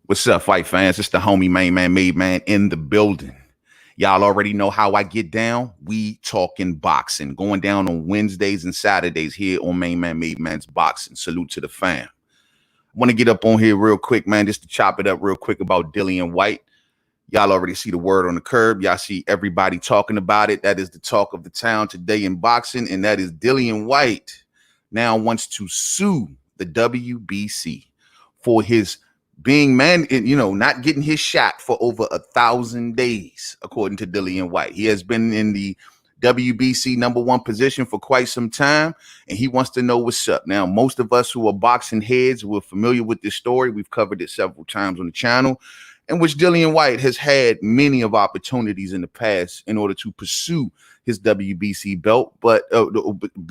What's up, fight fans? It's the homie main man made man in the building. Y'all already know how I get down. We talking boxing, going down on Wednesdays and Saturdays here on Main Man Made Man's Boxing. Salute to the fam. I want to get up on here real quick, man, just to chop it up real quick about Dillian Whyte. Y'all already see the word on the curb. Y'all see everybody talking about it. That is the talk of the town today in boxing, and that is Dillian Whyte now wants to sue the WBC for his being not getting his shot for over 1,000 days, according to Dillian Whyte. He has been in the WBC #1 position for quite some time, and he wants to know what's up. Now, most of us who are boxing heads, we're familiar with this story. We've covered it several times on the channel, in which Dillian Whyte has had many of opportunities in the past in order to pursue his WBC belt, but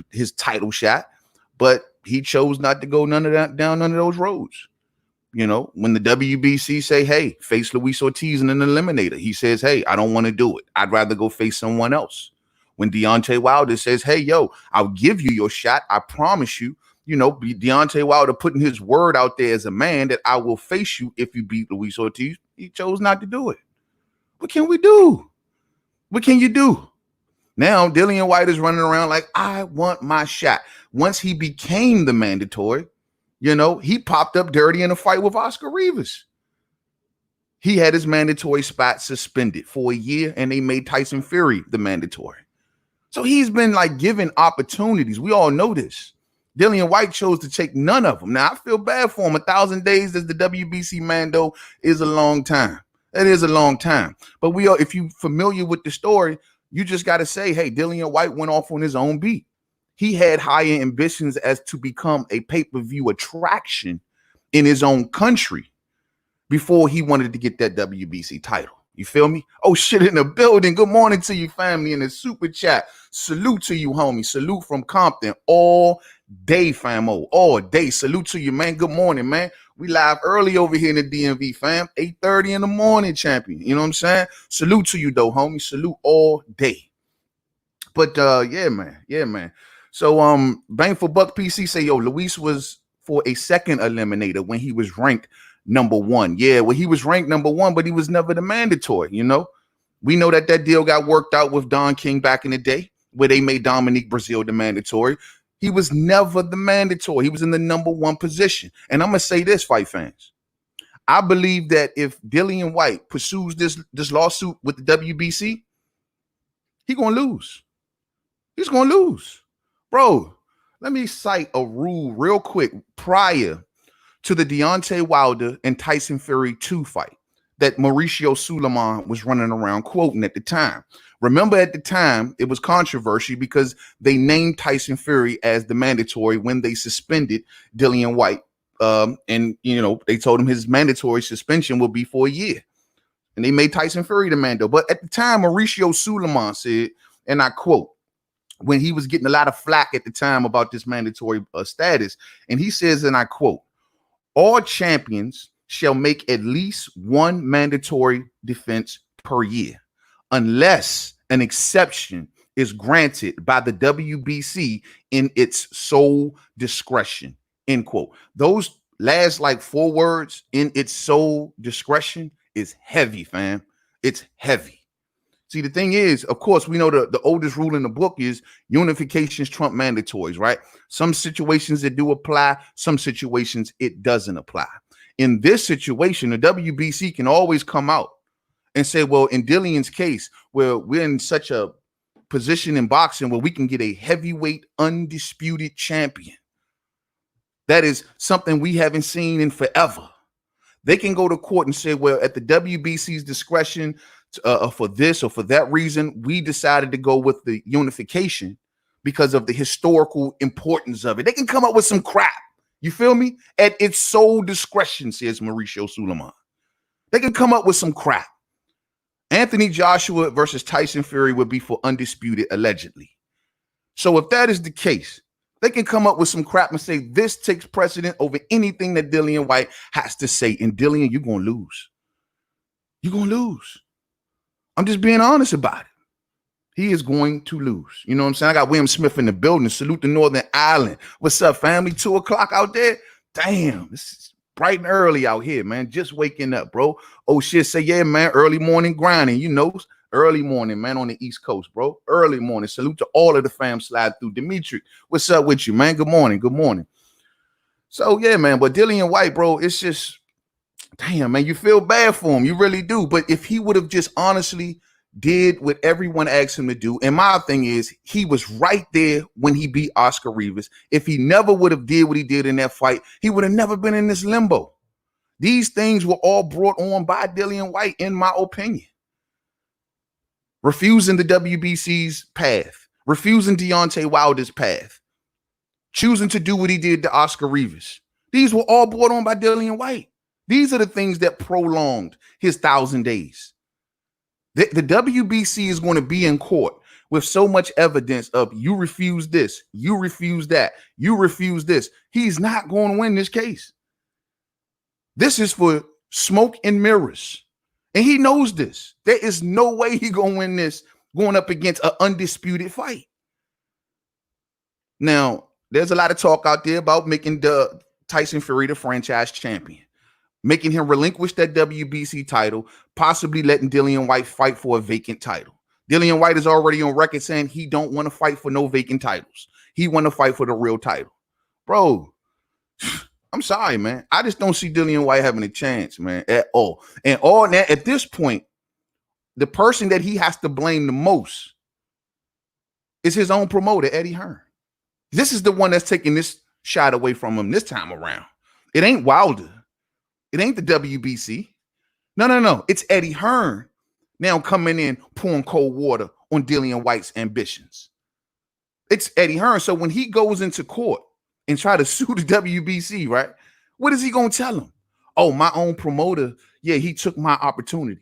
his title shot, but he chose not to go down none of those roads. You know, when the WBC say, hey, face Luis Ortiz in an eliminator, he says, hey, I don't want to do it. I'd rather go face someone else. When Deontay Wilder says, hey, yo, I'll give you your shot. I promise you, Deontay Wilder putting his word out there as a man that I will face you if you beat Luis Ortiz. He chose not to do it. What can we do? What can you do? Now, Dillian Whyte is running around like, I want my shot. Once he became the mandatory, he popped up dirty in a fight with Oscar Rivas. He had his mandatory spot suspended for a year, and they made Tyson Fury the mandatory. So he's been like given opportunities. We all know this. Dillian Whyte chose to take none of them. Now, I feel bad for him. 1,000 days as the WBC Mando is a long time. That is a long time. But if you're familiar with the story, you just got to say, hey, Dillian Whyte went off on his own beat. He had higher ambitions as to become a pay-per-view attraction in his own country before he wanted to get that WBC title. You feel me? Oh, shit, in the building. Good morning to you, family, in the super chat. Salute to you, homie. Salute from Compton. All day, famo. All day. Salute to you, man. Good morning, man. We live early over here in the DMV, fam. 8:30 in the morning, champion. You know what I'm saying? Salute to you, though, homie. Salute all day. But, yeah, man. So, Bang for Buck PC say, yo, Luis was for a second eliminator when he was ranked #1. Yeah, well, he was ranked #1, but he was never the mandatory, We know that deal got worked out with Don King back in the day, where they made Dominique Brazil the mandatory. He was never the mandatory. He was in the #1 position. And I'm going to say this, fight fans. I believe that if Dillian Whyte pursues this lawsuit with the WBC, he's going to lose. He's going to lose. Bro, let me cite a rule real quick prior to the Deontay Wilder and Tyson Fury 2 fight that Mauricio Suleiman was running around quoting at the time. Remember, at the time, it was controversy because they named Tyson Fury as the mandatory when they suspended Dillian Whyte. They told him his mandatory suspension will be for a year. And they made Tyson Fury the mando. But at the time, Mauricio Suleiman said, and I quote, when he was getting a lot of flack at the time about this mandatory status, and he says, and I quote, all champions shall make at least one mandatory defense per year, unless an exception is granted by the WBC in its sole discretion, end quote. Those last 4 words, in its sole discretion, is heavy, fam. It's heavy. See, the thing is, of course, we know the oldest rule in the book is unifications trump mandatories, right? Some situations it do apply, some situations it doesn't apply. In this situation, the WBC can always come out and say, well, in Dillian's case, where we're in such a position in boxing where we can get a heavyweight undisputed champion. That is something we haven't seen in forever. They can go to court and say, well, at the WBC's discretion, for this or for that reason, we decided to go with the unification because of the historical importance of it. They can come up with some crap. You feel me? At its sole discretion, says Mauricio Suleiman. They can come up with some crap. Anthony Joshua versus Tyson Fury would be for undisputed, allegedly. So if that is the case, they can come up with some crap and say this takes precedent over anything that Dillian Whyte has to say. And Dillian, you're going to lose. You're going to lose. I'm just being honest about it. He is going to lose. You know what I'm saying? I got William Smith in the building. Salute to Northern Ireland. What's up, family? 2 o'clock out there? Damn, this is bright and early out here, man. Just waking up, bro. Oh shit, say yeah, man. Early morning grinding, you know. Early morning, man, on the East Coast, bro. Early morning. Salute to all of the fam slide through. Dimitri, what's up with you, man? Good morning. Good morning. So yeah, man. But Dillian Whyte, bro, it's just damn, man. You feel bad for him. You really do. But if he would have just honestly did what everyone asked him to do, and my thing is, he was right there when he beat Oscar Rivas. If he never would have did what he did in that fight, he would have never been in this limbo. These things were all brought on by Dillian Whyte, in my opinion. Refusing the WBC's path, refusing Deontay Wilder's path, choosing to do what he did to Oscar Rivas. These were all brought on by Dillian Whyte. These are the things that prolonged his 1,000 days. The WBC is going to be in court with so much evidence of you refuse this, you refuse that, you refuse this. He's not going to win this case. This is for smoke and mirrors. And he knows this. There is no way he's going to win this going up against an undisputed fight. Now, there's a lot of talk out there about making Tyson Fury the franchise champion, making him relinquish that WBC title, possibly letting Dillian Whyte fight for a vacant title. Dillian Whyte is already on record saying he don't want to fight for no vacant titles. He want to fight for the real title. Bro, I'm sorry, man. I just don't see Dillian Whyte having a chance, man, at all. And all that, at this point, the person that he has to blame the most is his own promoter, Eddie Hearn. This is the one that's taking this shot away from him this time around. It ain't Wilder. It ain't the WBC. No. It's Eddie Hearn now coming in, pouring cold water on Dillian Whyte's ambitions. It's Eddie Hearn. So when he goes into court and try to sue the WBC, right? What is he going to tell him? Oh, my own promoter, yeah, he took my opportunity.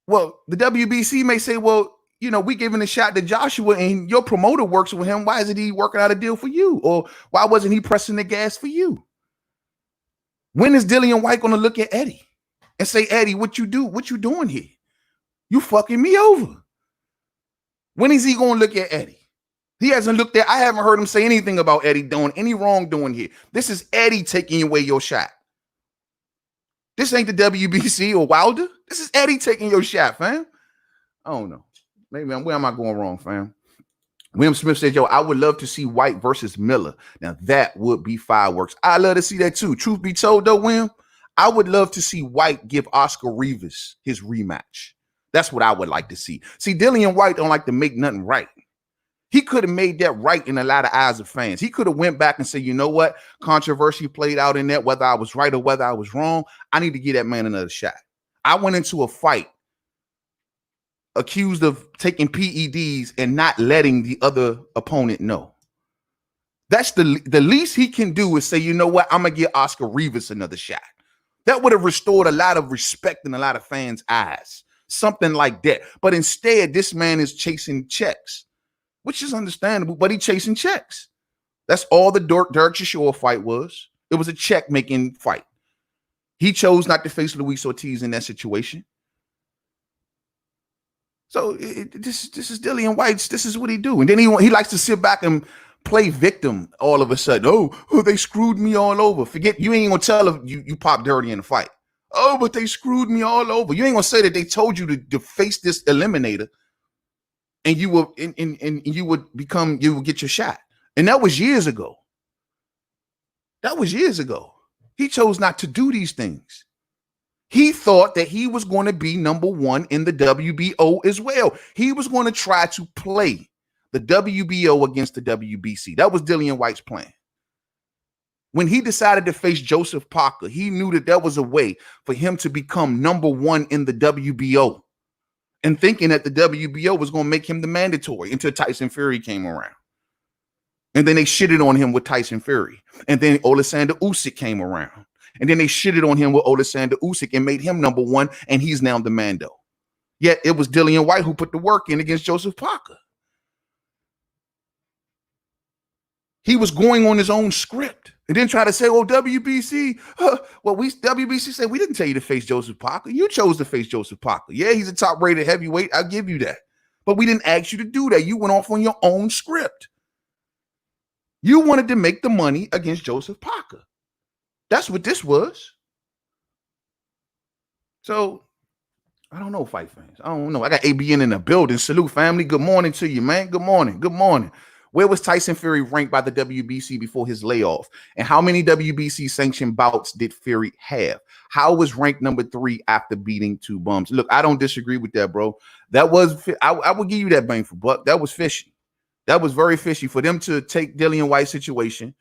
Well, the WBC may say, well, you know, we giving a shot to Joshua and your promoter works with him. Why isn't he working out a deal for you? Or why wasn't he pressing the gas for you? When is Dillian Whyte going to look at Eddie and say, Eddie, what you doing here? You fucking me over. When is he going to look at Eddie? He hasn't looked at, I haven't heard him say anything about Eddie doing any wrongdoing here. This is Eddie taking away your shot. This ain't the WBC or Wilder. This is Eddie taking your shot, fam. I don't know. Maybe where am I going wrong, fam? William Smith said, yo, I would love to see Whyte versus Miller. Now, that would be fireworks. I'd love to see that too. Truth be told, though, William, I would love to see Whyte give Oscar Rivas his rematch. That's what I would like to see. See, Dillian Whyte don't like to make nothing right. He could have made that right in a lot of eyes of fans. He could have went back and said, you know what? Controversy played out in that, whether I was right or whether I was wrong. I need to give that man another shot. I went into a fight accused of taking PEDs and not letting the other opponent know. That's the least he can do is say, you know what? I'm going to give Oscar Rivas another shot. That would have restored a lot of respect in a lot of fans' eyes. Something like that. But instead, this man is chasing checks, which is understandable, but he's chasing checks. That's all the Derek Chisora fight was. It was a check-making fight. He chose not to face Luis Ortiz in that situation. So this is Dillian Whyte. This is what he do. And then he likes to sit back and play victim all of a sudden. Oh, they screwed me all over. Forget, you ain't going to tell them you popped dirty in the fight. Oh, but they screwed me all over. You ain't going to say that they told you to face this eliminator and you will you would get your shot. And that was years ago. He chose not to do these things. He thought that he was going to be number one in the WBO as well. He was going to try to play the WBO against the WBC. That was Dillian Whyte's plan. When he decided to face Joseph Parker, he knew that was a way for him to become number one in the WBO, and thinking that the WBO was going to make him the mandatory until Tyson Fury came around. And then they shitted on him with Tyson Fury. And then Alexander Usyk came around. And then they shitted on him with Alexander Usyk and made him number one, and he's now the Mando. Yet it was Dillian Whyte who put the work in against Joseph Parker. He was going on his own script and then try to say, oh, WBC. WBC said, we didn't tell you to face Joseph Parker. You chose to face Joseph Parker. Yeah, he's a top-rated heavyweight. I'll give you that. But we didn't ask you to do that. You went off on your own script. You wanted to make the money against Joseph Parker. That's what this was. So I don't know, fight fans. I don't know. I got ABN in the building. Salute, family. Good morning to you, man. Good morning. Good morning. Where was Tyson Fury ranked by the WBC before his layoff? And how many WBC sanctioned bouts did Fury have? How was ranked number 3 after beating 2 bums? Look, I don't disagree with that, bro. That was, I would give you that bang for buck. That was fishy. That was very fishy for them to take Dillian Whyte's situation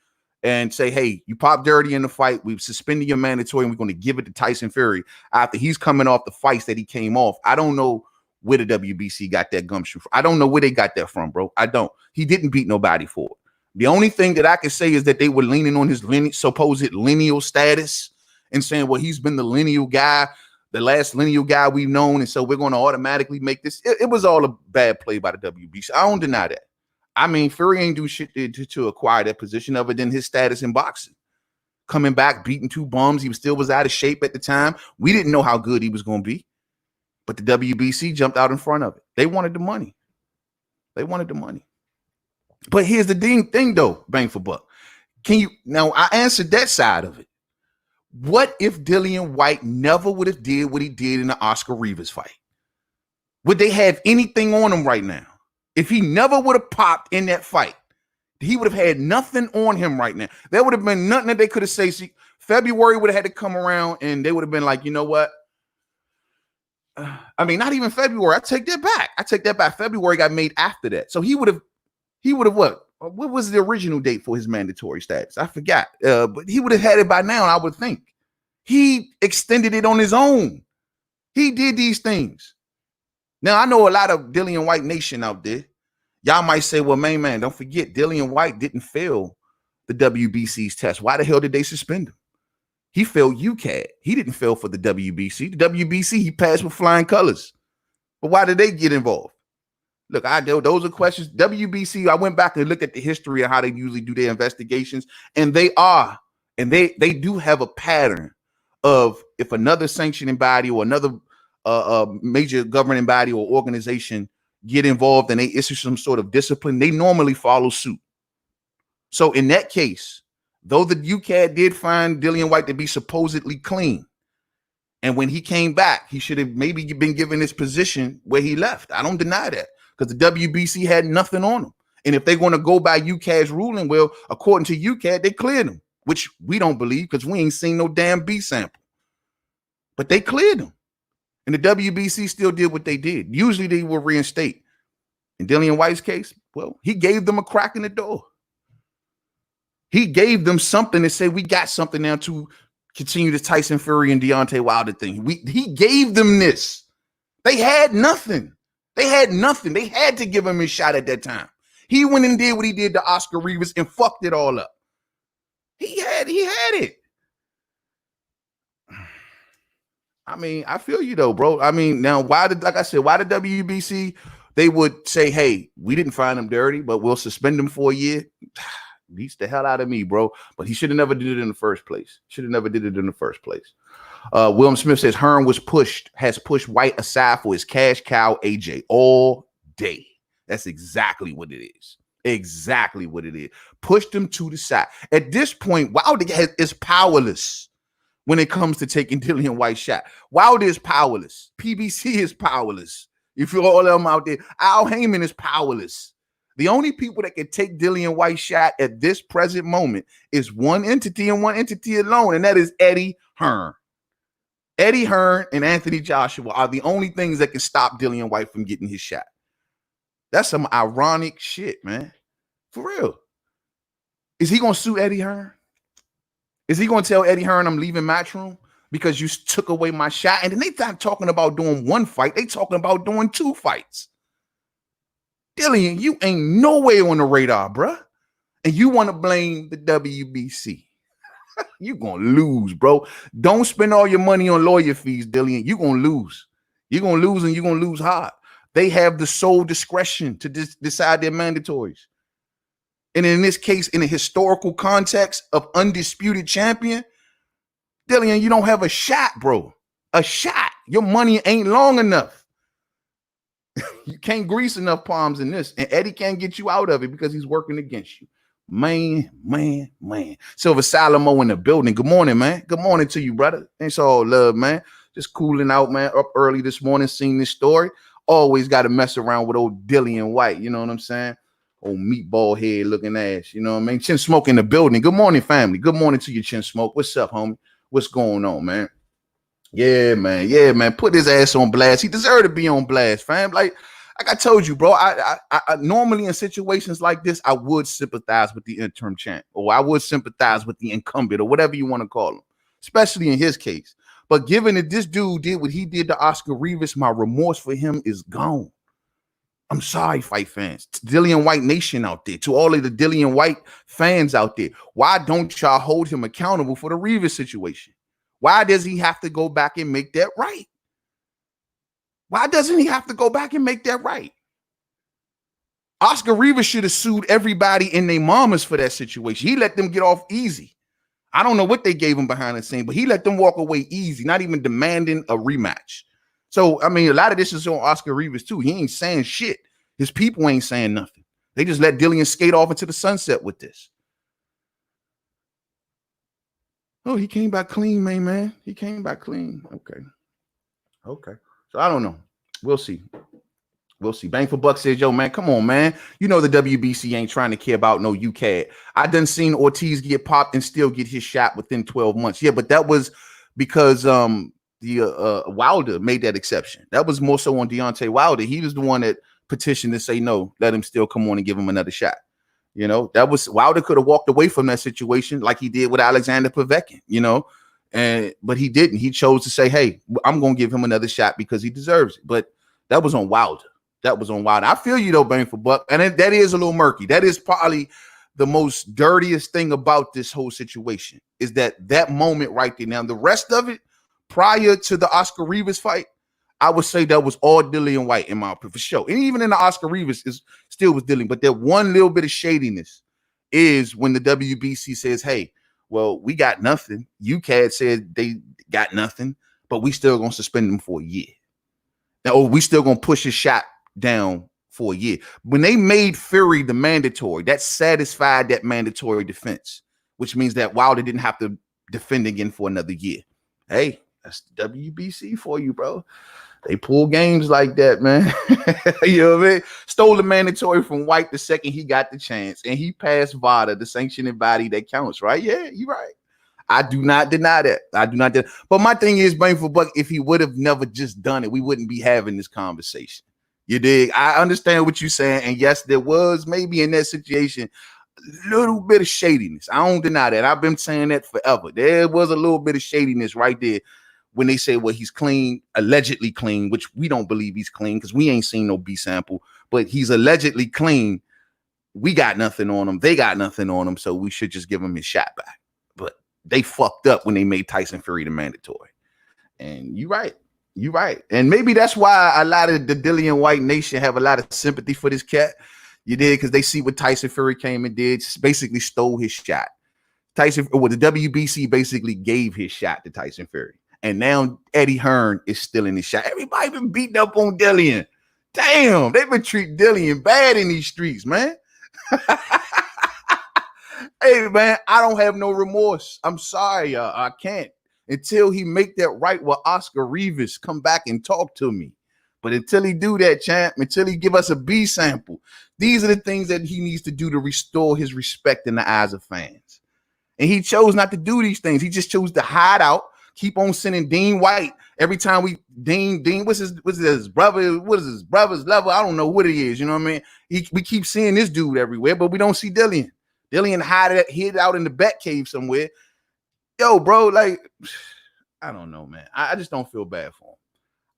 and say, hey, you popped dirty in the fight. We've suspended your mandatory and we're going to give it to Tyson Fury after he's coming off the fights that he came off. I don't know where the WBC got that gumption from. I don't know where they got that from, bro. I don't. He didn't beat nobody for it. The only thing that I can say is that they were leaning on his supposed lineal status and saying, well, he's been the lineal guy, the last lineal guy we've known, and so we're going to automatically make this. It was all a bad play by the WBC. I don't deny that. I mean, Fury ain't do shit to acquire that position other than his status in boxing. Coming back, beating 2 bums. He still was out of shape at the time. We didn't know how good he was going to be. But the WBC jumped out in front of it. They wanted the money. They wanted the money. But here's the thing, though, bang for buck. Now, I answered that side of it. What if Dillian Whyte never would have did what he did in the Oscar Rivas fight? Would they have anything on him right now? If he never would have popped in that fight, he would have had nothing on him right now. There would have been nothing that they could have said. See, February would have had to come around and they would have been like, you know what? I mean, not even February. I take that back. I take that back. February got made after that. So he would have what? What was the original date for his mandatory status? I forgot. But he would have had it by now, I would think. He extended it on his own. He did these things. Now, I know a lot of Dillian Whyte Nation out there. Y'all might say, well, man, don't forget, Dillian Whyte didn't fail the WBC's test. Why the hell did they suspend him? He failed UCAD. He didn't fail for the WBC. The WBC, he passed with flying colors. But why did they get involved? Look, those are questions. WBC, I went back and looked at the history of how they usually do their investigations, and they do have a pattern of if another sanctioning body or another major governing body or organization get involved and they issue some sort of discipline, they normally follow suit. So in that case, though the UCAD did find Dillian Whyte to be supposedly clean, and when he came back, he should have maybe been given his position where he left. I don't deny that because the WBC had nothing on him. And if they're going to go by UCAD's ruling, well, according to UCAD, they cleared him, which we don't believe because we ain't seen no damn B sample. But they cleared him. And the WBC still did what they did. Usually they will reinstate. In Dillian Whyte's case, well, he gave them a crack in the door. He gave them something to say, we got something now to continue the Tyson Fury and Deontay Wilder thing. He gave them this. They had nothing. They had nothing. They had to give him his shot at that time. He went and did what he did to Oscar Rivas and fucked it all up. He had it. I mean, I feel you though, bro. I mean, now why the WBC, they would say, hey, we didn't find him dirty, but we'll suspend him for a year. Beats the hell out of me, bro. But he should have never did it in the first place. William Smith says Hearn has pushed Whyte aside for his cash cow AJ all day. That's exactly what it is. Exactly what it is. Pushed him to the side. At this point, Wilder is powerless when it comes to taking Dillian Whyte's shot. Wilder is powerless. PBC is powerless. You feel all of them out there. Al Heyman is powerless. The only people that can take Dillian Whyte's shot at this present moment is one entity and one entity alone, and that is Eddie Hearn. Eddie Hearn and Anthony Joshua are the only things that can stop Dillian Whyte from getting his shot. That's some ironic shit, man. For real. Is he going to sue Eddie Hearn? Is he going to tell Eddie Hearn I'm leaving Matchroom because you took away my shot? And then they not talking about doing one fight. They talking about doing 2 fights. Dillian, you ain't nowhere on the radar, bruh. And you want to blame the WBC. You're going to lose, bro. Don't spend all your money on lawyer fees, Dillian. You're going to lose. You're going to lose, and you're going to lose hard. They have the sole discretion to decide their mandatories. And in this case, in a historical context of undisputed champion, Dillian, you don't have a shot, bro. A shot. Your money ain't long enough. You can't grease enough palms in this. And Eddie can't get you out of it because he's working against you. Man. Silver Salomo in the building. Good morning, man. Good morning to you, brother. Thanks all love, man. Just cooling out, man. Up early this morning, seeing this story. Always got to mess around with old Dillian Whyte. You know what I'm saying? Old meatball head looking ass. You know what I mean? Chin Smoke in the building. Good morning, family. Good morning to you, Chin Smoke. What's up, homie? What's going on, man? Yeah, man. Put his ass on blast. He deserved to be on blast, fam. Like I told you, bro, I normally in situations like this, I would sympathize with the interim champ, or I would sympathize with the incumbent, or whatever you want to call him, especially in his case. But given that this dude did what he did to Oscar Rivas, my remorse for him is gone. I'm sorry, fight fans. To Dillian Whyte Nation out there, to all of the Dillian Whyte fans out there, why don't y'all hold him accountable for the Rivas situation? Why does he have to go back and make that right? Why doesn't he have to go back and make that right? Oscar Rivas should have sued everybody and their mamas for that situation. He let them get off easy. I don't know what they gave him behind the scene, but he let them walk away easy, not even demanding a rematch. So, I mean, a lot of this is on Oscar Rivas too. He ain't saying shit. His people ain't saying nothing. They just let Dillian skate off into the sunset with this. Oh, he came back clean, man. He came back clean. Okay. So I don't know. We'll see. Bang for Buck says, yo, man, come on, man. You know the WBC ain't trying to care about no UCAD. I done seen Ortiz get popped and still get his shot within 12 months. Yeah, but that was because Wilder made that exception. That was more so on Deontay Wilder. He was the one that petitioned to say no, let him still come on and give him another shot. You know, that was Wilder could have walked away from that situation like he did with Alexander Povetkin, you know. But he didn't. He chose to say, hey, I'm going to give him another shot because he deserves it. But that was on Wilder. I feel you, though, Bang for Buck. And that is a little murky. That is probably the most dirtiest thing about this whole situation is that moment right there. Now, the rest of it, prior to the Oscar Rivas fight, I would say that was all Dillian Whyte in my opinion, for sure. And even in the Oscar Rivas, is still was Dillian. But that one little bit of shadiness is when the WBC says, hey, well, we got nothing. UCAD said they got nothing, but we still going to suspend them for a year. Now, we still going to push his shot down for a year. When they made Fury the mandatory, that satisfied that mandatory defense, which means that Wilder didn't have to defend again for another year. Hey, that's WBC for you, bro. They pull games like that, man. You know what I mean? Stole the mandatory from White the second he got the chance, and he passed VADA, the sanctioning body that counts, right? Yeah, you're right. I do not deny that. But my thing is, Bang for Buck, if he would have never just done it, we wouldn't be having this conversation. You dig? I understand what you're saying. And yes, there was maybe in that situation a little bit of shadiness. I don't deny that. I've been saying that forever. There was a little bit of shadiness right there when they say, well, he's clean, allegedly clean, which we don't believe he's clean because we ain't seen no B sample, but he's allegedly clean. We got nothing on him. They got nothing on him. So we should just give him his shot back. But they fucked up when they made Tyson Fury the mandatory. And you're right. And maybe that's why a lot of the Dillian Whyte Nation have a lot of sympathy for this cat. You did, because they see what Tyson Fury came and did, basically stole his shot. The WBC basically gave his shot to Tyson Fury. And now Eddie Hearn is still in his shot. Everybody been beating up on Dillian. Damn, they've been treating Dillian bad in these streets, man. Hey, man, I don't have no remorse. I'm sorry, I can't. Until he make that right with Oscar Rivas, come back and talk to me. But until he do that, champ, until he give us a B sample, these are the things that he needs to do to restore his respect in the eyes of fans. And he chose not to do these things. He just chose to hide out, keep on sending Dean White every time we Dean, what's his brother? What is his brother's level? I don't know what it is. You know what I mean? We keep seeing this dude everywhere, but we don't see Dillian. Dillian hid out in the bat cave somewhere. Yo, bro, like, I don't know, man. I just don't feel bad for him.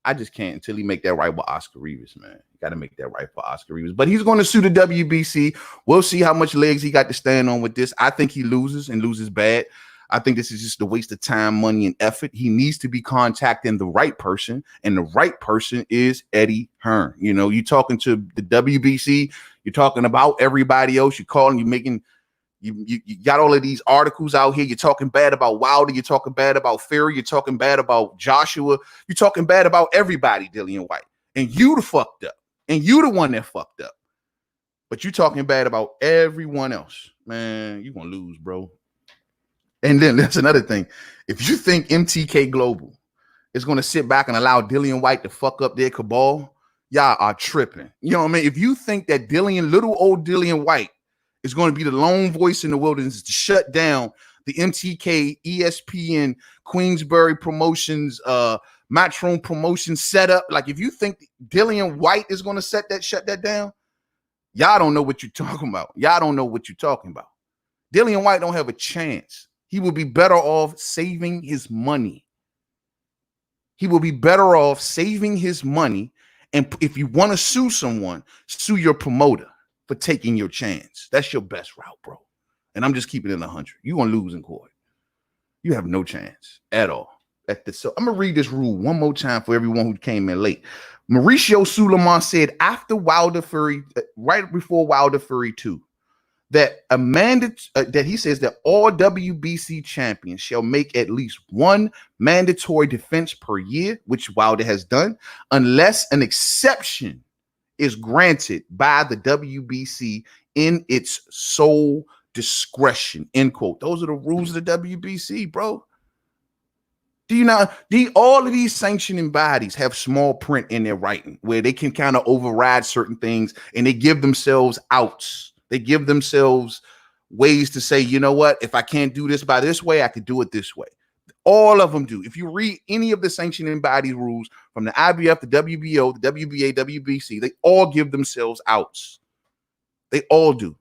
I just can't until he make that right with Oscar Rivas, man. You got to make that right for Oscar Rivas. But he's going to sue the WBC. We'll see how much legs he got to stand on with this. I think he loses and loses bad. I think this is just a waste of time, money, and effort. He needs to be contacting the right person, and the right person is Eddie Hearn. You know, you're talking to the WBC. You're talking about everybody else. You're calling, you're making... You got all of these articles out here. You're talking bad about Wilder. You're talking bad about Fury. You're talking bad about Joshua. You're talking bad about everybody, Dillian Whyte. And you the fucked up. And you the one that fucked up. But you're talking bad about everyone else. man, you're gonna lose, bro. And then that's another thing. If you think MTK Global is gonna sit back and allow Dillian Whyte to fuck up their cabal, y'all are tripping. You know what I mean? If you think that little old Dillian Whyte is going to be the lone voice in the wilderness to shut down the MTK, ESPN, Queensbury Promotions, Matchroom Promotions setup, like if you think Dillian Whyte is going to shut that down, y'all don't know what you're talking about. Y'all don't know what you're talking about. Dillian Whyte don't have a chance. He will be better off saving his money. He will be better off saving his money. And if you want to sue someone, sue your promoter for taking your chance. That's your best route, bro. And I'm just keeping it 100. You're going to lose in court. You have no chance at all. So I'm going to read this rule one more time for everyone who came in late. Mauricio Suleiman said after Wilder Fury, right before Wilder Fury 2, that that he says that all WBC champions shall make at least one mandatory defense per year, which Wilder has done, unless an exception is granted by the WBC in its sole discretion, end quote. Those are the rules of the WBC, bro. Do you know, all of these sanctioning bodies have small print in their writing where they can kind of override certain things and they give themselves outs. They give themselves ways to say, you know what, if I can't do this by this way, I could do it this way. All of them do. If you read any of the sanctioning body rules from the IBF, the WBO, the WBA, WBC, they all give themselves outs. They all do.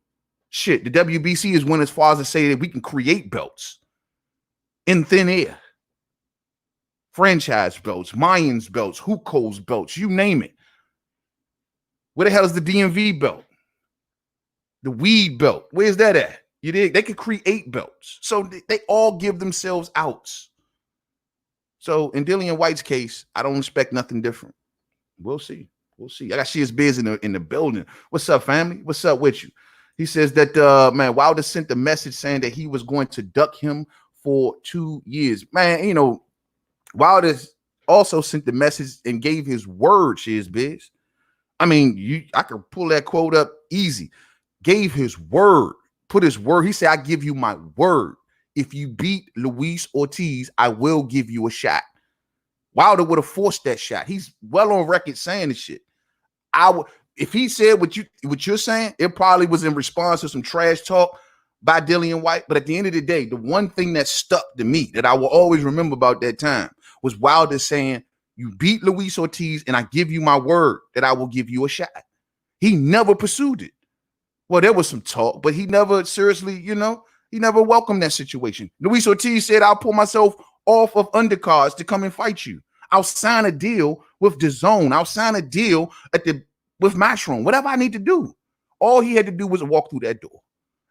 Shit, the WBC is went as far as to say that we can create belts in thin air. Franchise belts, Mayans belts, Huko's belts, you name it. Where the hell is the DMV belt? The weed belt, where's that at? You did. They could create belts. So they all give themselves outs. So in Dillian Whyte's case, I don't expect nothing different. We'll see. We'll see. I got Shears Biz in the building. What's up, family? What's up with you? He says that man, Wilder sent a message saying that he was going to duck him for 2 years. Man, you know, Wilder also sent the message and gave his word, Shears Biz. I mean, I could pull that quote up easy. Gave his word, put his word. He said, I give you my word. If you beat Luis Ortiz, I will give you a shot. Wilder would have forced that shot. He's well on record saying this shit. If he said what you're saying, it probably was in response to some trash talk by Dillian Whyte. But at the end of the day, the one thing that stuck to me that I will always remember about that time was Wilder saying, you beat Luis Ortiz and I give you my word that I will give you a shot. He never pursued it. Well, there was some talk, but he never seriously, he never welcomed that situation. Luis Ortiz said, I'll pull myself off of undercards to come and fight you. I'll sign a deal with DAZN. I'll sign a deal with Matchroom, whatever I need to do. All he had to do was walk through that door.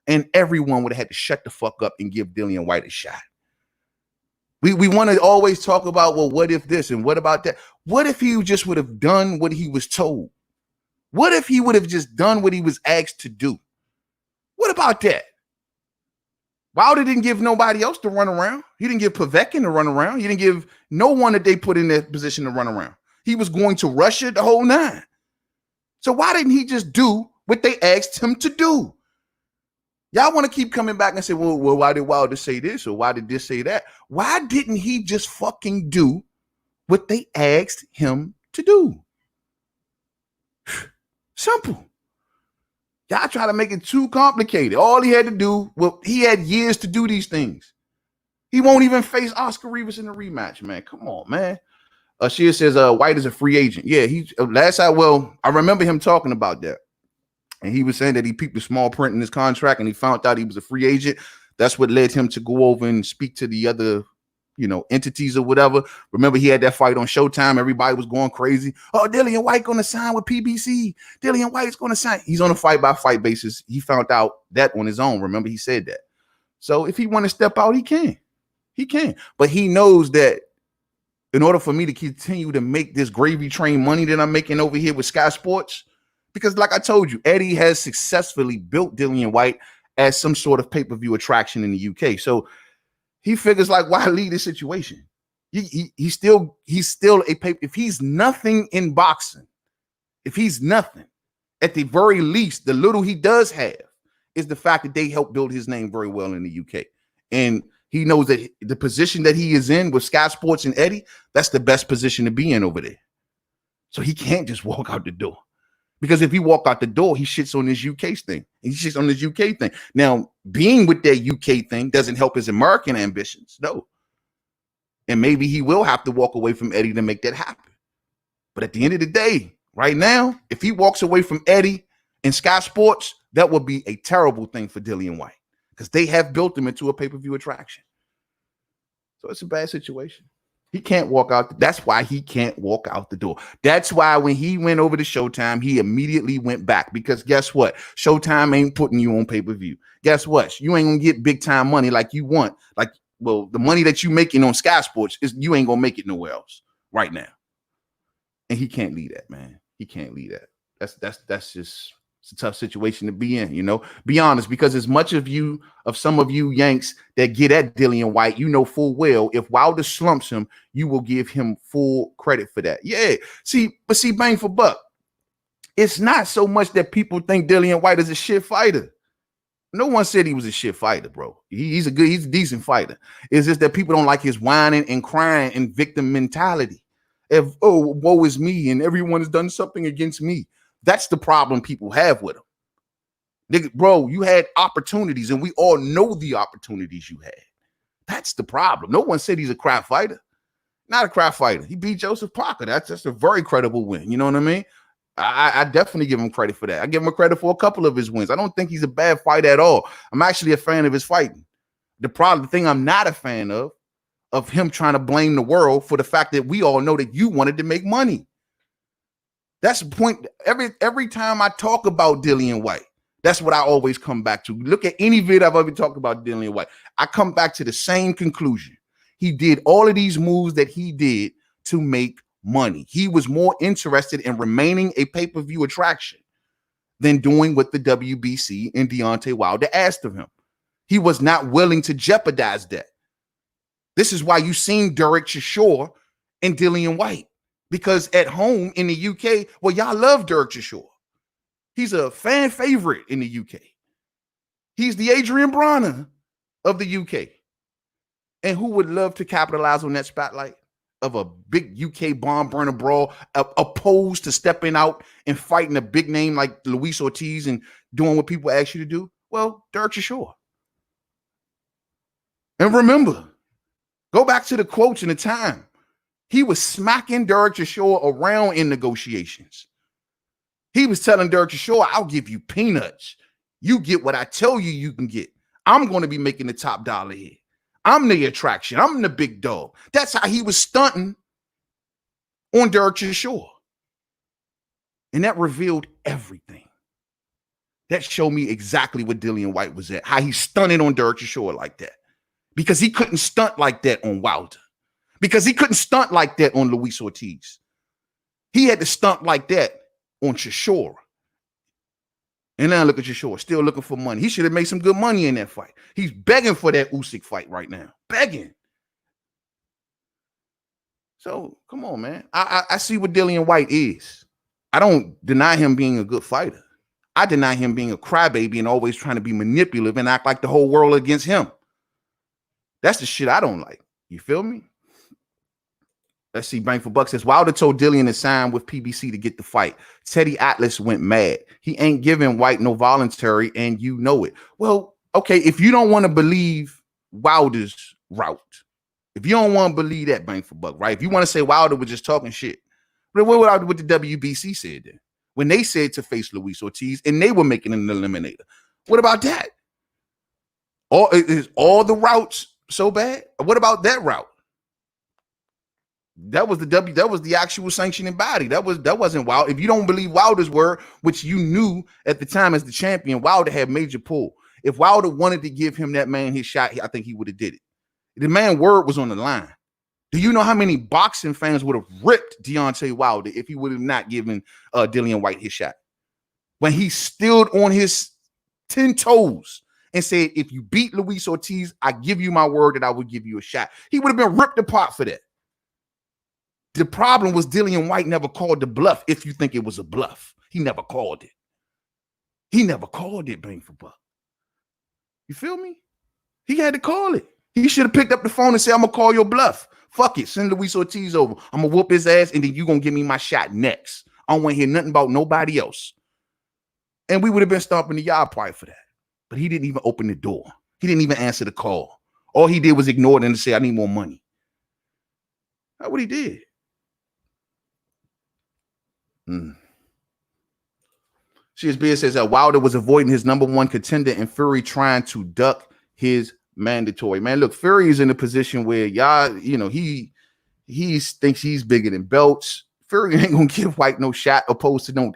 And everyone would have had to shut the fuck up and give Dillian Whyte a shot. We want to always talk about, well, what if this and what about that? What if he just would have done what he was told? What if he would have just done what he was asked to do? What about that? Wilder didn't give nobody else to run around. He didn't give Povetkin to run around. He didn't give no one that they put in that position to run around. He was going to Russia the whole nine. So why didn't he just do what they asked him to do? Y'all want to keep coming back and say, well, why did Wilder say this or why did this say that? Why didn't he just fucking do what they asked him to do? Simple. Y'all try to make it too complicated. All he had to do, well, he had years to do these things. He won't even face Oscar Rivas in the rematch, man. Come on, man. Shia says Whyte is a free agent. Yeah, I remember him talking about that. And he was saying that he peeped the small print in his contract and he found out he was a free agent. That's what led him to go over and speak to the other entities or whatever. Remember, he had that fight on Showtime. Everybody was going crazy. Oh, Dillian Whyte going to sign with PBC. Dillian Whyte's going to sign. He's on a fight-by-fight basis. He found out that on his own. Remember, he said that. So if he want to step out, he can. He can. But he knows that in order for me to continue to make this gravy train money that I'm making over here with Sky Sports, because like I told you, Eddie has successfully built Dillian Whyte as some sort of pay-per-view attraction in the UK. So he figures like, why leave this situation? He's still a paper. If he's nothing in boxing, if he's nothing, at the very least, the little he does have is the fact that they helped build his name very well in the UK. And he knows that the position that he is in with Sky Sports and Eddie, that's the best position to be in over there. So he can't just walk out the door. Because if he walk out the door, he shits on this UK thing. He shits on this UK thing. Now, being with that UK thing doesn't help his American ambitions. No. And maybe he will have to walk away from Eddie to make that happen. But at the end of the day, right now, if he walks away from Eddie and Sky Sports, that would be a terrible thing for Dillian Whyte because they have built him into a pay-per-view attraction. So it's a bad situation. He can't walk out. That's why he can't walk out the door. That's why when he went over to Showtime, he immediately went back because guess what? Showtime ain't putting you on pay-per-view. Guess what? You ain't going to get big-time money like you want. Like, well, the money that you making on Sky Sports, you ain't going to make it nowhere else right now. And he can't leave that, man. He can't leave that. That's just it's a tough situation to be in, you know. Be honest, because as much of some of you Yanks that get at Dillian Whyte, you know full well if Wilder slumps him, you will give him full credit for that. Yeah. See, bang for buck. It's not so much that people think Dillian Whyte is a shit fighter. No one said he was a shit fighter, bro. He's a decent fighter. It's just that people don't like his whining and crying and victim mentality. Woe is me, and everyone has done something against me. That's the problem people have with him. Nigga, bro, you had opportunities, and we all know the opportunities you had. That's the problem. No one said he's a crap fighter. Not a crap fighter. He beat Joseph Parker. That's a very credible win. You know what I mean? I definitely give him credit for that. I give him credit for a couple of his wins. I don't think he's a bad fighter at all. I'm actually a fan of his fighting. The thing I'm not a fan of him trying to blame the world for the fact that we all know that you wanted to make money. That's the point. Every time I talk about Dillian Whyte, that's what I always come back to. Look at any video I've ever talked about Dillian Whyte. I come back to the same conclusion. He did all of these moves that he did to make money. He was more interested in remaining a pay-per-view attraction than doing what the WBC and Deontay Wilder asked of him. He was not willing to jeopardize that. This is why you seen Derek Chisora and Dillian Whyte. Because at home in the UK, well, y'all love Derek Chisora. He's a fan favorite in the UK. He's the Adrian Bronner of the UK. And who would love to capitalize on that spotlight of a big UK bomb burner brawl, opposed to stepping out and fighting a big name like Luis Ortiz and doing what people ask you to do? Well, Derek Chisora. And remember, go back to the quotes in the time. He was smacking Derek Chisora around in negotiations. He was telling Derek Chisora, I'll give you peanuts. You get what I tell you can get. I'm going to be making the top dollar here. I'm the attraction. I'm the big dog. That's how he was stunting on Derek Chisora. And that revealed everything. That showed me exactly what Dillian Whyte was at, how he stunted on Derek Chisora like that. Because he couldn't stunt like that on Wilder. Because he couldn't stunt like that on Luis Ortiz. He had to stunt like that on Chisora. And now look at Chisora, still looking for money. He should have made some good money in that fight. He's begging for that Usyk fight right now. Begging. So, come on, man. I see what Dillian Whyte is. I don't deny him being a good fighter. I deny him being a crybaby and always trying to be manipulative and act like the whole world against him. That's the shit I don't like. You feel me? Let's see. Bang for Buck says Wilder told Dillian to sign with PBC to get the fight. Teddy Atlas went mad. He ain't giving Whyte no voluntary, and you know it. Well, okay, if you don't want to believe Wilder's route, if you don't want to believe that, Bang for Buck, right? If you want to say Wilder was just talking shit, but what the WBC said then? When they said to face Luis Ortiz and they were making an eliminator. What about that? Is all the routes so bad? What about that route? That was the actual sanctioning body. That wasn't Wilder. If you don't believe Wilder's word, which you knew at the time as the champion, Wilder had major pull. If Wilder wanted to give him that man his shot, I think he would have did it. The man's word was on the line. Do you know how many boxing fans would have ripped Deontay Wilder if he would have not given Dillian Whyte his shot? When he stood on his 10 toes and said, if you beat Luis Ortiz, I give you my word that I would give you a shot. He would have been ripped apart for that. The problem was Dillian Whyte never called the bluff. If you think it was a bluff, he never called it. He never called it, Bang for Buck. You feel me? He had to call it. He should have picked up the phone and said, I'm going to call your bluff. Fuck it. Send Luis Ortiz over. I'm going to whoop his ass, and then you going to give me my shot next. I don't want to hear nothing about nobody else. And we would have been stomping the yard probably for that. But he didn't even open the door. He didn't even answer the call. All he did was ignore it and say, I need more money. That's what he did. SUES says that Wilder was avoiding his #1 contender and Fury trying to duck his mandatory. Man, look, Fury is in a position where y'all, he thinks he's bigger than belts. Fury ain't gonna give Whyte no shot opposed to no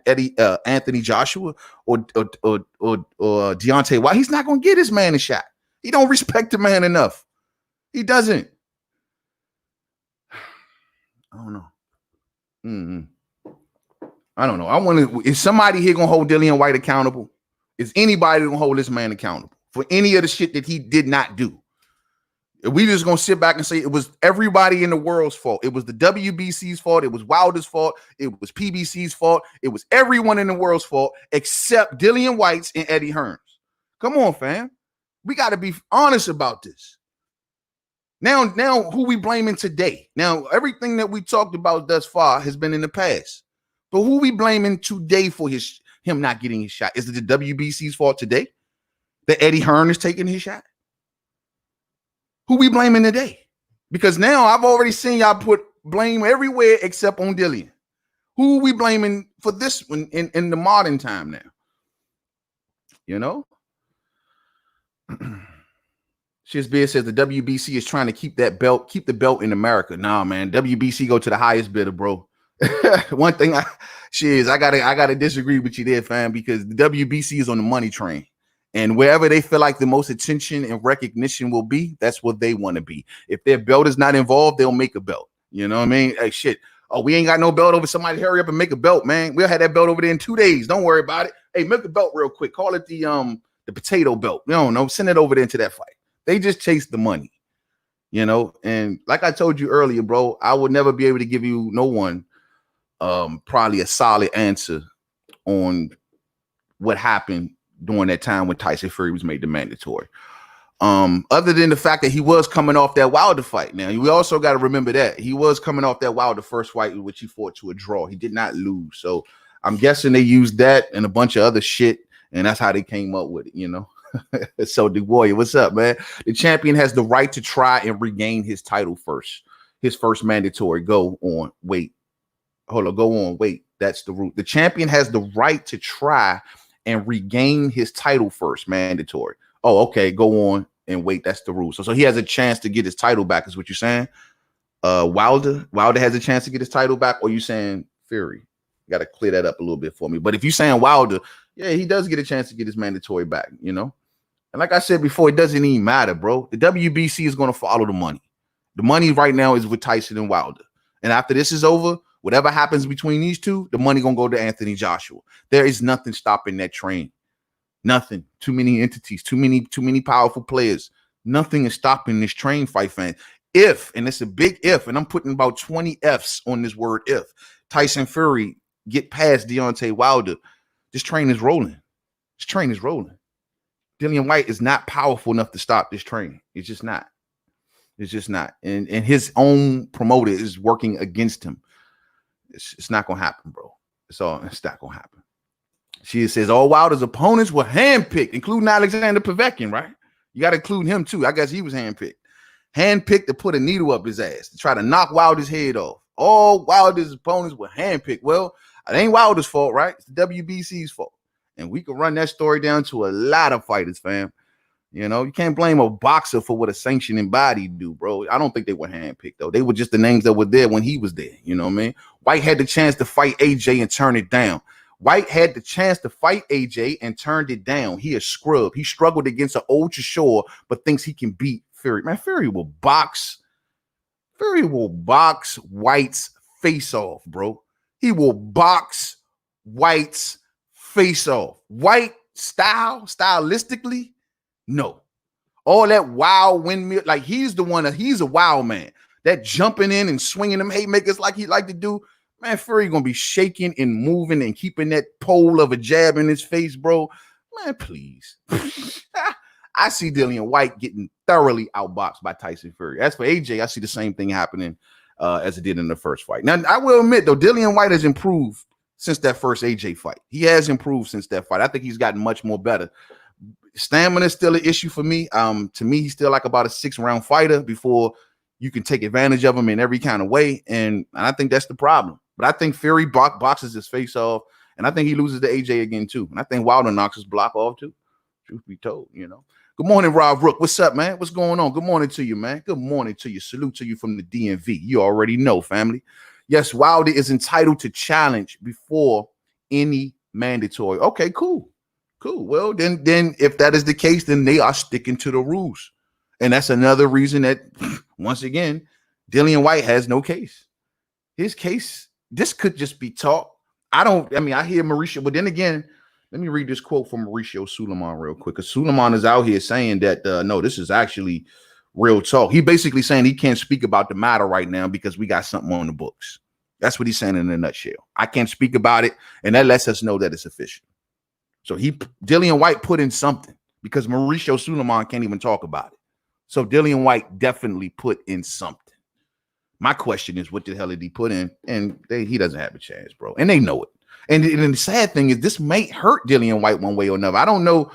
Anthony Joshua or Deontay Wilder. He's not gonna get his man a shot. He don't respect the man enough. He doesn't. I don't know. I don't know. I want to. Is somebody here gonna hold Dillian Whyte accountable? Is anybody gonna hold this man accountable for any of the shit that he did not do? If we just gonna sit back and say it was everybody in the world's fault. It was the WBC's fault. It was Wilder's fault. It was PBC's fault. It was everyone in the world's fault except Dillian Whyte's and Eddie Hearn's. Come on, fam. We got to be honest about this. Now, who we blaming today? Now, everything that we talked about thus far has been in the past. But who we blaming today for him not getting his shot? Is it the WBC's fault today that Eddie Hearn is taking his shot? Who we blaming today? Because now I've already seen y'all put blame everywhere except on Dillian. Who we blaming for this one in the modern time now? You know? SUES says the WBC is trying to keep the belt in America. Nah, man. WBC go to the highest bidder, bro. One thing I gotta disagree with you there, fam, because the WBC is on the money train. And wherever they feel like the most attention and recognition will be, that's what they want to be. If their belt is not involved, they'll make a belt. You know what I mean? Hey, shit. Oh, we ain't got no belt over. Somebody hurry up and make a belt, man. We'll have that belt over there in 2 days. Don't worry about it. Hey, make a belt real quick. Call it the potato belt. No, send it over there into that fight. They just chase the money, you know? And like I told you earlier, bro, I would never be able to give you probably a solid answer on what happened during that time when Tyson Fury was made the mandatory. Other than the fact that he was coming off that Wilder fight. Now, we also got to remember that he was coming off that Wilder first fight, in which he fought to a draw. He did not lose. So I'm guessing they used that and a bunch of other shit, and that's how they came up with it, you know? So, the Warrior, what's up, man? The champion has the right to try and regain his title first. His first mandatory. Go on. Wait. Hold on. Go on. Wait. That's the root. The champion has the right to try and regain his title first. Mandatory. Oh, okay. Go on and wait. That's the rule. So he has a chance to get his title back, is what you're saying? Wilder has a chance to get his title back, or you saying Fury? You got to clear that up a little bit for me. But if you're saying Wilder, yeah, he does get a chance to get his mandatory back, you know? And like I said before, it doesn't even matter, bro. The WBC is going to follow the money. The money right now is with Tyson and Wilder. And after this is over, whatever happens between these two, the money going to go to Anthony Joshua. There is nothing stopping that train. Nothing. Too many entities, too many powerful players. Nothing is stopping this train, fight fans. If, and it's a big if, and I'm putting about 20 F's on this word if, Tyson Fury get past Deontay Wilder, this train is rolling. This train is rolling. Dillian Whyte is not powerful enough to stop this train. It's just not. It's just not. And his own promoter is working against him. It's not going to happen, bro. It's not going to happen. She says all Wilder's opponents were handpicked, including Alexander Povetkin, right? You got to include him too. I guess he was handpicked. Handpicked to put a needle up his ass to try to knock Wilder's head off. All Wilder's opponents were handpicked. Well, it ain't Wilder's fault, right? It's the WBC's fault. And we can run that story down to a lot of fighters, fam. You know, you can't blame a boxer for what a sanctioning body do, bro. I don't think they were handpicked, though. They were just the names that were there when he was there. You know what I mean? Whyte had the chance to fight AJ and turn it down. Whyte had the chance to fight AJ and turned it down. He a scrub. He struggled against an ultra sure, but thinks he can beat Fury. Man, Fury will box Whyte's face off, bro. He will box Whyte's face off. Whyte stylistically, no. All that wild windmill, like he's a wild man. That jumping in and swinging them haymakers like he like to do. Man, Fury gonna be shaking and moving and keeping that pole of a jab in his face, bro. Man, please. I see Dillian Whyte getting thoroughly outboxed by Tyson Fury. As for AJ, I see the same thing happening as it did in the first fight. Now, I will admit, though, Dillian Whyte has improved since that first AJ fight. He has improved since that fight. I think he's gotten much more better. Stamina is still an issue for me. To me, he's still like about a 6-round fighter before you can take advantage of him in every kind of way. And I think that's the problem. But I think Fury boxes his face off, and I think he loses to AJ again, too. And I think Wilder knocks his block off, too. Truth be told, you know. Good morning, Rob Rook. What's up, man? What's going on? Good morning to you, man. Good morning to you. Salute to you from the DMV. You already know, family. Yes, Wilder is entitled to challenge before any mandatory. Okay, cool. Cool. Well, then if that is the case, then they are sticking to the rules. And that's another reason that, once again, Dillian Whyte has no case. His case, this could just be talk. I hear Mauricio, but then again, let me read this quote from Mauricio Suleiman real quick. Because Suleiman is out here saying that, no, this is actually real talk. He basically saying he can't speak about the matter right now because we got something on the books. That's what he's saying in a nutshell. I can't speak about it, and that lets us know that it's official. So Dillian Whyte put in something because Mauricio Suleiman can't even talk about it. So Dillian Whyte definitely put in something. My question is, what the hell did he put in? And he doesn't have a chance, bro. And they know it. And the sad thing is this may hurt Dillian Whyte one way or another. I don't know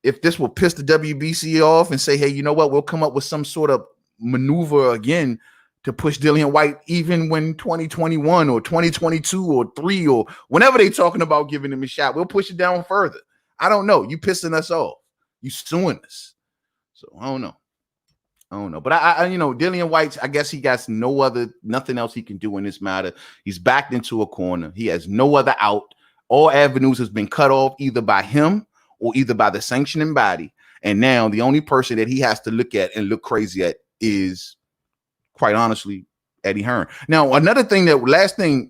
if this will piss the WBC off and say, hey, you know what? We'll come up with some sort of maneuver again to push Dillian Whyte even when 2021 or 2022 or 3 or whenever they're talking about giving him a shot. We'll push it down further. I don't know. You pissing us off. You suing us. So I don't know. But I Dillian Whyte, I guess he got nothing else he can do in this matter. He's backed into a corner. He has no other out. All avenues has been cut off either by him or either by the sanctioning body. And now the only person that he has to look at and look crazy at is, quite honestly, Eddie Hearn. Now, another thing, last thing,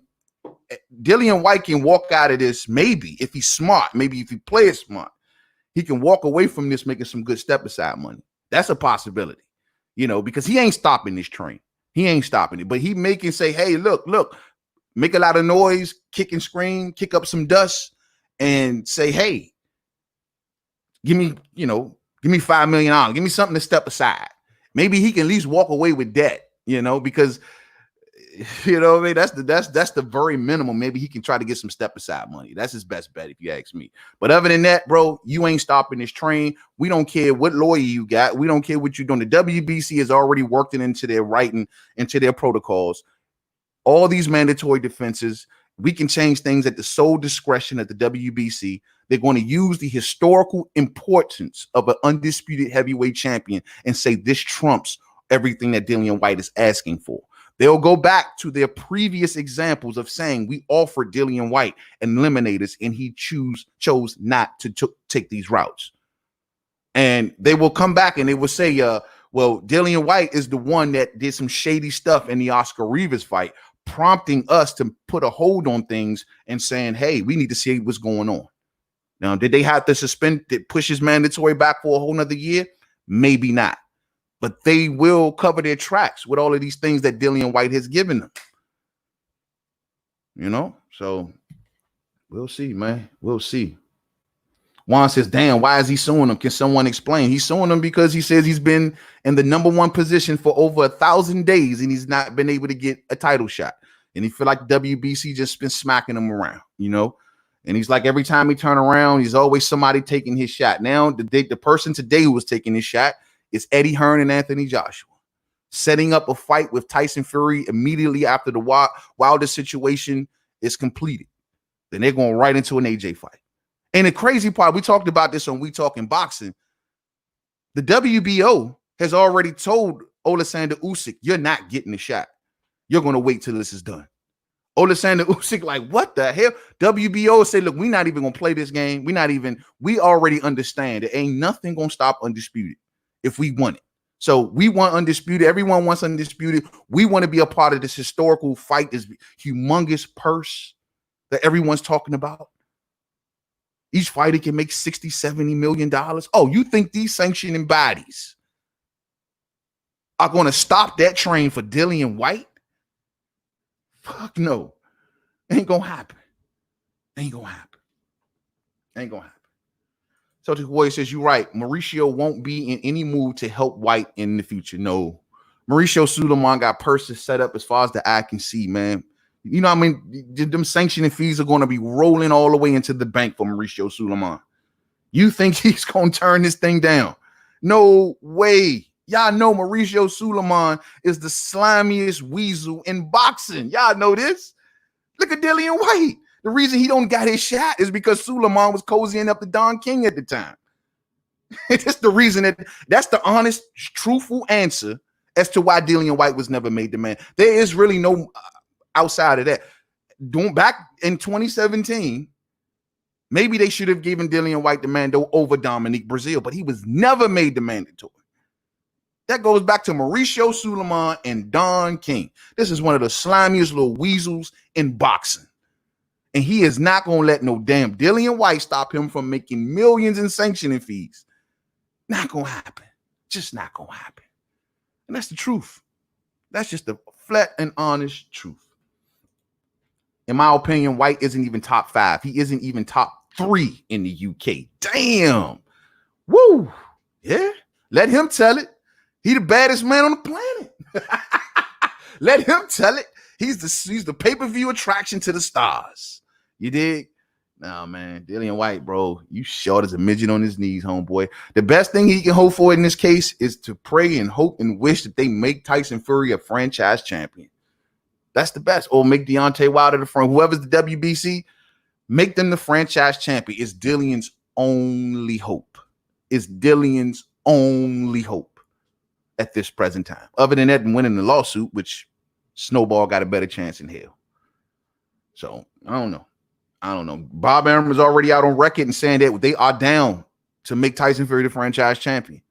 Dillian Whyte can walk out of this, maybe, if he's smart, maybe if he plays smart, he can walk away from this making some good step-aside money. That's a possibility. Because he ain't stopping this train. He ain't stopping it. But he say, hey, look, make a lot of noise, kick and scream, kick up some dust, and say, hey, give me $5 million. Give me something to step aside. Maybe he can at least walk away with that, because that's the very minimum. Maybe he can try to get some step aside money. That's his best bet, if you ask me. But other than that, bro, you ain't stopping this train. We don't care what lawyer you got. We don't care what you're doing. The WBC has already worked it into their writing, into their protocols. All these mandatory defenses, we can change things at the sole discretion of the WBC. They're going to use the historical importance of an undisputed heavyweight champion and say this trumps everything that Dillian Whyte is asking for. They'll go back to their previous examples of saying we offered Dillian Whyte eliminators and he chose not to take these routes. And they will come back and they will say, well, Dillian Whyte is the one that did some shady stuff in the Oscar Rivas fight, prompting us to put a hold on things and saying, hey, we need to see what's going on. Now, did they have to push his mandatory back for a whole nother year? Maybe not. But they will cover their tracks with all of these things that Dillian Whyte has given them. So we'll see, man. We'll see. Juan says, damn, why is he suing them? Can someone explain? He's suing them because he says he's been in the number 1 position for over 1,000 days and he's not been able to get a title shot. And he feel like WBC just been smacking him around, And he's like, every time he turn around, he's always somebody taking his shot. Now, the person today who was taking his shot is Eddie Hearn and Anthony Joshua, setting up a fight with Tyson Fury immediately after the Wilder situation is completed. Then they're going right into an AJ fight. And the crazy part, we talked about this on We Talking Boxing. The WBO has already told Oleksandr Usyk, you're not getting the shot. You're going to wait till this is done. Oleksandr Usyk, like, what the hell? WBO say, look, we're not even going to play this game. We already understand that ain't nothing going to stop Undisputed if we want it. So we want Undisputed. Everyone wants Undisputed. We want to be a part of this historical fight, this humongous purse that everyone's talking about. Each fighter can make $60, $70 million. Oh, you think these sanctioning bodies are going to stop that train for Dillian Whyte? Fuck no. Ain't going to happen. Ain't going to happen. Celtic Warrior says, you're right. Mauricio won't be in any mood to help Whyte in the future. No. Mauricio Suleiman got purses set up as far as the eye can see, man. You know what I mean? Them sanctioning fees are going to be rolling all the way into the bank for Mauricio Suleiman. You think he's going to turn this thing down? No way. Y'all know Mauricio Suleiman is the slimiest weasel in boxing. Y'all know this. Look at Dillian Whyte. The reason he don't got his shot is because Suleiman was cozying up to Don King at the time. That's the reason. That's the honest, truthful answer as to why Dillian Whyte was never made the man. There is really no outside of that. Back in 2017, maybe they should have given Dillian Whyte the mando over Dominique Brazil, but he was never made the mandatory. That goes back to Mauricio Suleiman and Don King. This is one of the slimiest little weasels in boxing. And he is not going to let no damn Dillian Whyte stop him from making millions in sanctioning fees. Not going to happen. Just not going to happen. And that's the truth. That's just the flat and honest truth. In my opinion, Whyte isn't even top 5. He isn't even top 3 in the UK. Damn. Woo. Yeah. Let him tell it. He the baddest man on the planet. Let him tell it. He's the pay-per-view attraction to the stars. You dig? Nah, man. Dillian Whyte, bro, you short as a midget on his knees, homeboy. The best thing he can hope for in this case is to pray and hope and wish that they make Tyson Fury a franchise champion. That's the best. Or make Deontay Wilder the front. Whoever's the WBC, make them the franchise champion. It's Dillian's only hope. It's Dillian's only hope at this present time. Other than that, and winning the lawsuit, which Snowball got a better chance in hell. So, I don't know. Bob Arum is already out on record and saying that they are down to make Tyson Fury the franchise champion.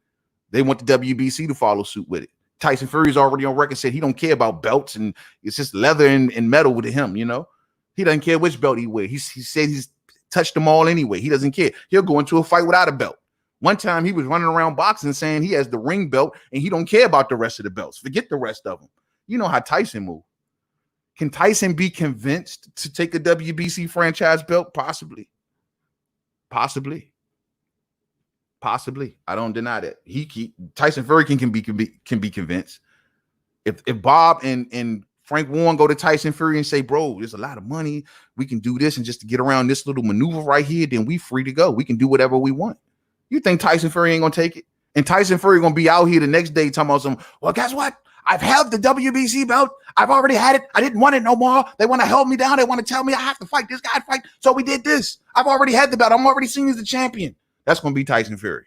They want the WBC to follow suit with it. Tyson Fury is already on record said he don't care about belts and it's just leather and metal with him, you know. He doesn't care which belt he wears. He said he's touched them all anyway. He doesn't care. He'll go into a fight without a belt. One time he was running around boxing saying he has the ring belt and he don't care about the rest of the belts. Forget the rest of them. You know how Tyson moves. Can Tyson be convinced to take a WBC franchise belt? Possibly. I don't deny that. Tyson Fury can be convinced. If Bob and Frank Warren go to Tyson Fury and say, bro, there's a lot of money. We can do this and just to get around this little maneuver right here, then we free to go. We can do whatever we want. You think Tyson Fury ain't gonna take it? And Tyson Fury gonna be out here the next day talking about some, well, guess what? I've held the WBC belt. I've already had it. I didn't want it no more. They want to hold me down. They want to tell me I have to fight this guy. So we did this. I've already had the belt. I'm already seen as the champion. That's going to be Tyson Fury.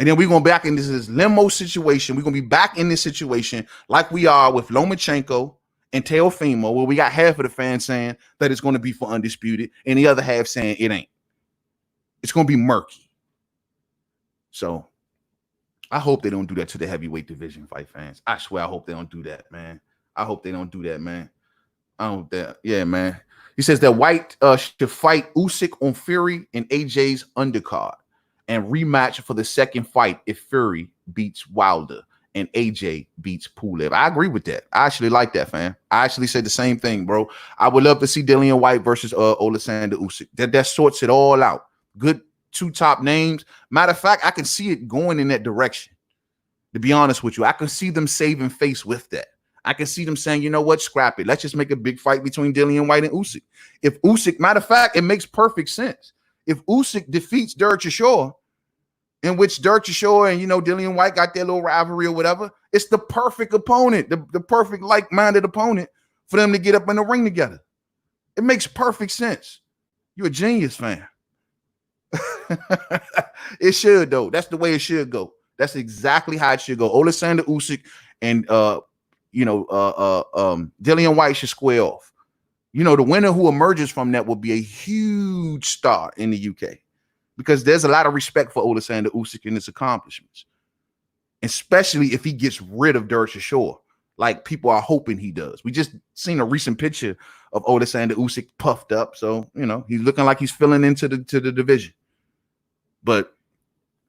And then we're going back in this limo situation. We're going to be back in this situation like we are with Lomachenko and Teofimo, where we got half of the fans saying that it's going to be for undisputed and the other half saying it ain't. It's going to be murky. So I hope they don't do that to the heavyweight division, fight fans. I swear I hope they don't do that, man. I hope they don't do that, man. I hope that, yeah, man. He says that Whyte should fight Usyk on Fury and AJ's undercard and rematch for the second fight if Fury beats Wilder and AJ beats Pulev. I agree with that. I actually like that, fam. I actually said the same thing, bro. I would love to see Dillian Whyte versus Alexander Usyk. That sorts it all out. Good two top names. Matter of fact, I can see it going in that direction. To be honest with you, I can see them saving face with that. I can see them saying, you know what, scrap it. Let's just make a big fight between Dillian Whyte and Usyk. If Usyk, matter of fact, it makes perfect sense. If Usyk defeats Derek Chisora, in which Derek Chisora and, you know, Dillian Whyte got their little rivalry or whatever, it's the perfect opponent, the perfect like-minded opponent for them to get up in the ring together. It makes perfect sense. You're a genius, fan. It should, though. That's the way it should go. That's exactly how it should go. Alexander Usyk and Dillian Whyte should square off. You know, the winner who emerges from that will be a huge star in the UK because there's a lot of respect for Alexander Usyk and his accomplishments, especially if he gets rid of Derek Chisora, like people are hoping he does. We just seen a recent picture of Alexander Usyk puffed up, so you know he's looking like he's filling into the division. But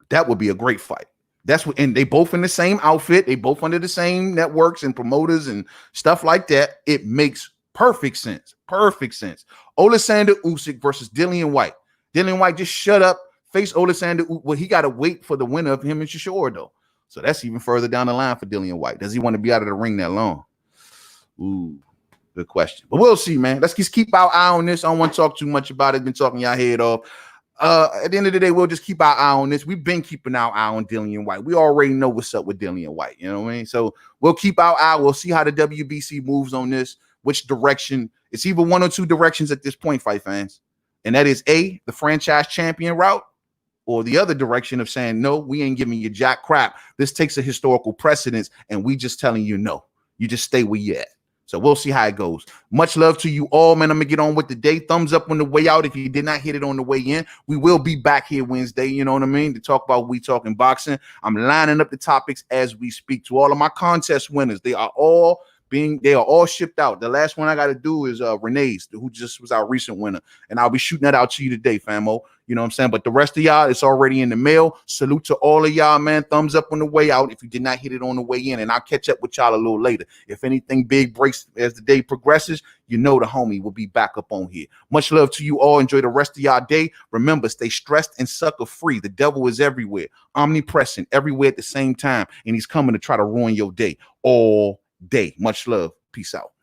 that would be a great fight. That's what, and they both in the same outfit. They both under the same networks and promoters and stuff like that. It makes perfect sense. Perfect sense. Alexander Usyk versus Dillian Whyte. Dillian Whyte, just shut up. Face Oleksandr. Well, he got to wait for the winner of him and Chisora, though. So that's even further down the line for Dillian Whyte. Does he want to be out of the ring that long? Ooh, good question. But we'll see, man. Let's just keep our eye on this. I don't want to talk too much about it. Been talking y'all head off. At the end of the day, we'll just keep our eye on this. We've been keeping our eye on Dillian Whyte. We already know what's up with Dillian Whyte. You know what I mean? So we'll keep our eye. We'll see how the WBC moves on this, which direction. It's either one or two directions at this point, fight fans. And that is A, the franchise champion route, or the other direction of saying, no, we ain't giving you jack crap. This takes a historical precedence, and we just telling you no. You just stay where you at. So we'll see how it goes. Much love to you all, man. I'm going to get on with the day. Thumbs up on the way out if you did not hit it on the way in. We will be back here Wednesday, you know what I mean, to talk about We Talking Boxing. I'm lining up the topics as we speak. To all of my contest winners, they are all shipped out. The last one I got to do is Renee's, who just was our recent winner. And I'll be shooting that out to you today, famo. You know what I'm saying? But the rest of y'all, it's already in the mail. Salute to all of y'all, man. Thumbs up on the way out if you did not hit it on the way in. And I'll catch up with y'all a little later. If anything big breaks as the day progresses, you know the homie will be back up on here. Much love to you all. Enjoy the rest of y'all day. Remember, stay stressed and sucker free. The devil is everywhere, omnipresent, everywhere at the same time. And he's coming to try to ruin your day all day. Much love. Peace out.